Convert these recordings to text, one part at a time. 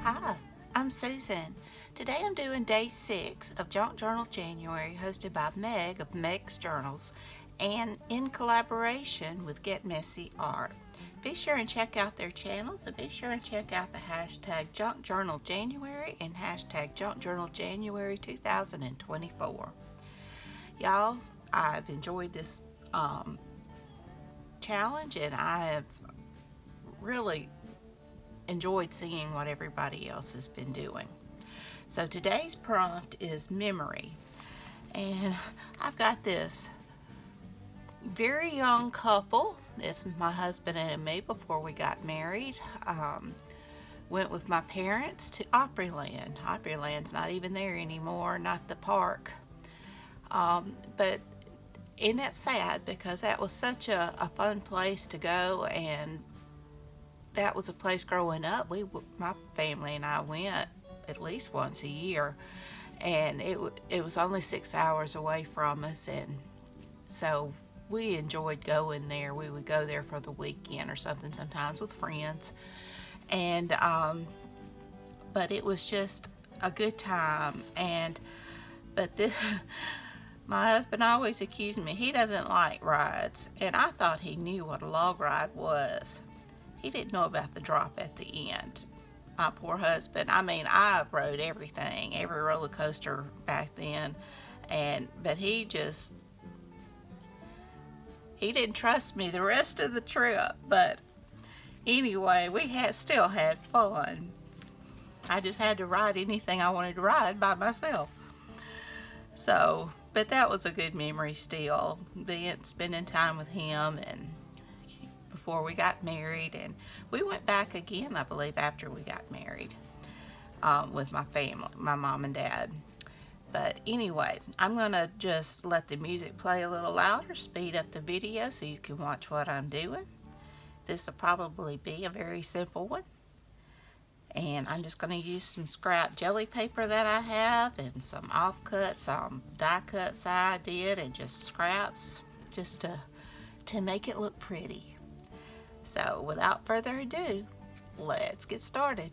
Hi, I'm Susan. Today I'm doing day 6 of Junk Journal January, hosted by Meg of Meg's Journals and in collaboration with Get Messy Art. Be sure and check out their channels and be sure and check out the hashtag Junk Journal January and hashtag Junk Journal January 2024. Y'all, I've enjoyed this challenge and I have really enjoyed seeing what everybody else has been doing. So today's prompt is memory. And I've got this very young couple. It's my husband and me before we got married. Went with my parents to Opryland. Opryland's not even there anymore, not the park. But isn't that sad? Because that was such a fun place to go, and that was a place growing up. My family and I went at least once a year, and it was only 6 hours away from us, and so we enjoyed going there. We would go there for the weekend or something, sometimes with friends, and but it was just a good time. But this, my husband always accused me he doesn't like rides, and I thought he knew what a log ride was. He didn't know about the drop at the end. My poor husband. I mean, I rode everything, every roller coaster back then, but he didn't trust me the rest of the trip. But anyway, we still had fun. I just had to ride anything I wanted to ride by myself. So, but that was a good memory still. Spending time with him and before we got married, and we went back again, I believe, after we got married with my family, my mom and dad. But anyway, I'm gonna just let the music play a little louder, speed up the video so you can watch what I'm doing. This will probably be a very simple one, and I'm just gonna use some scrap jelly paper that I have and some offcuts, die cuts I did, and just scraps just to make it look pretty. So without further ado, let's get started.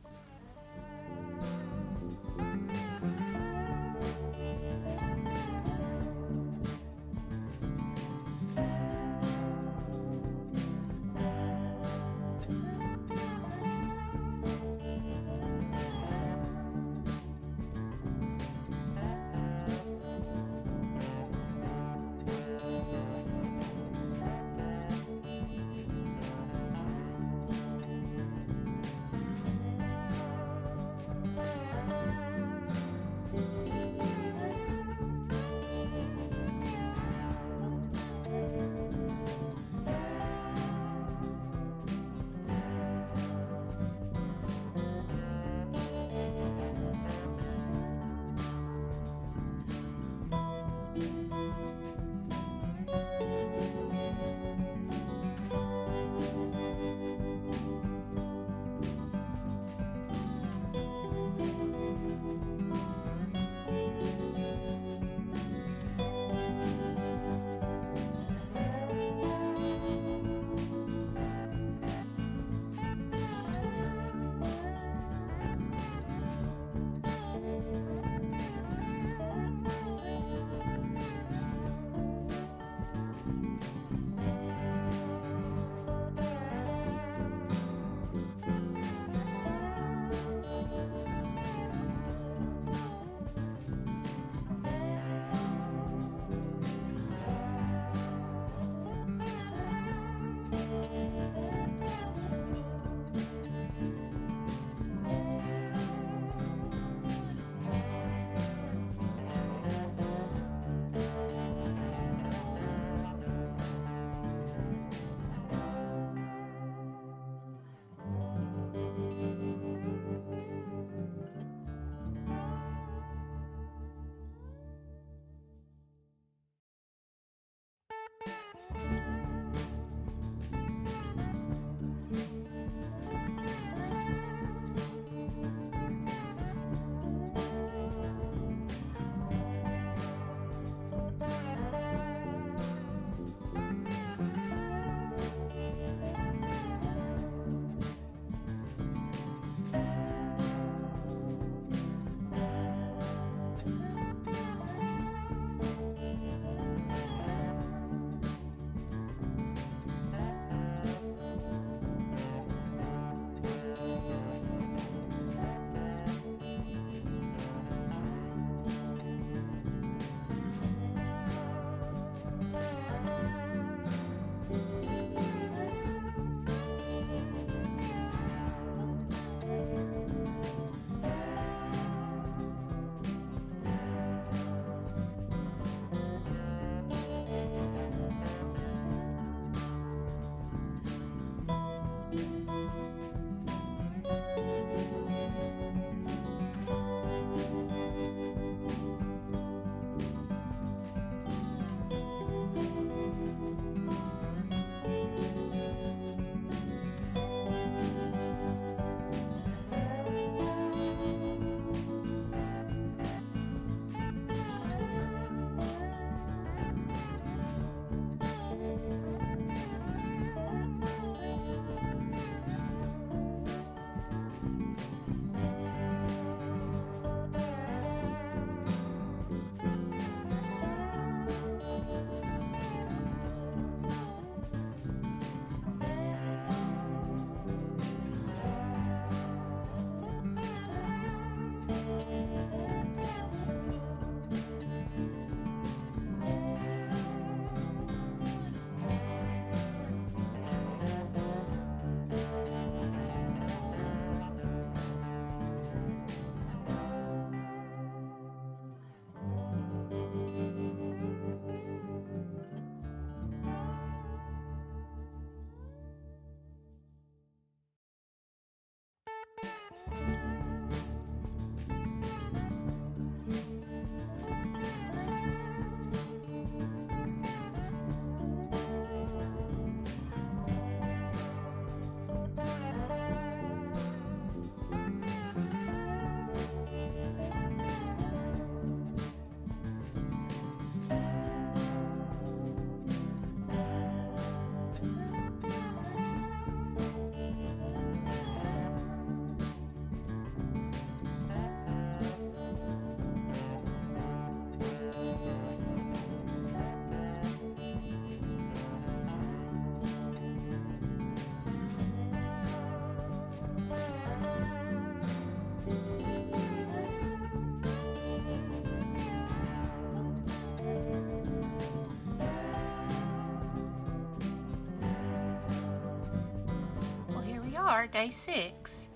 are, day 6.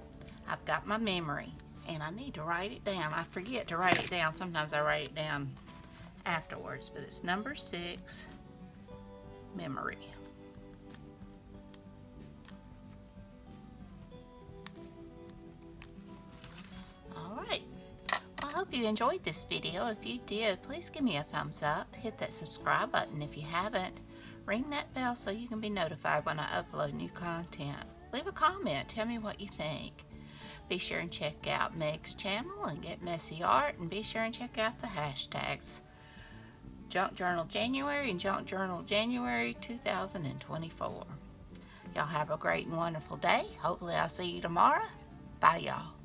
I've got my memory, and I need to write it down. I forget to write it down. Sometimes I write it down afterwards, but it's number 6, memory. Alright, well, I hope you enjoyed this video. If you did, please give me a thumbs up. Hit that subscribe button if you haven't. Ring that bell so you can be notified when I upload new content. Leave a comment. Tell me what you think. Be sure and check out Meg's channel and Get Messy Art, and be sure and check out the hashtags Junk Journal January and Junk Journal January 2024. Y'all have a great and wonderful day. Hopefully I'll see you tomorrow. Bye, y'all.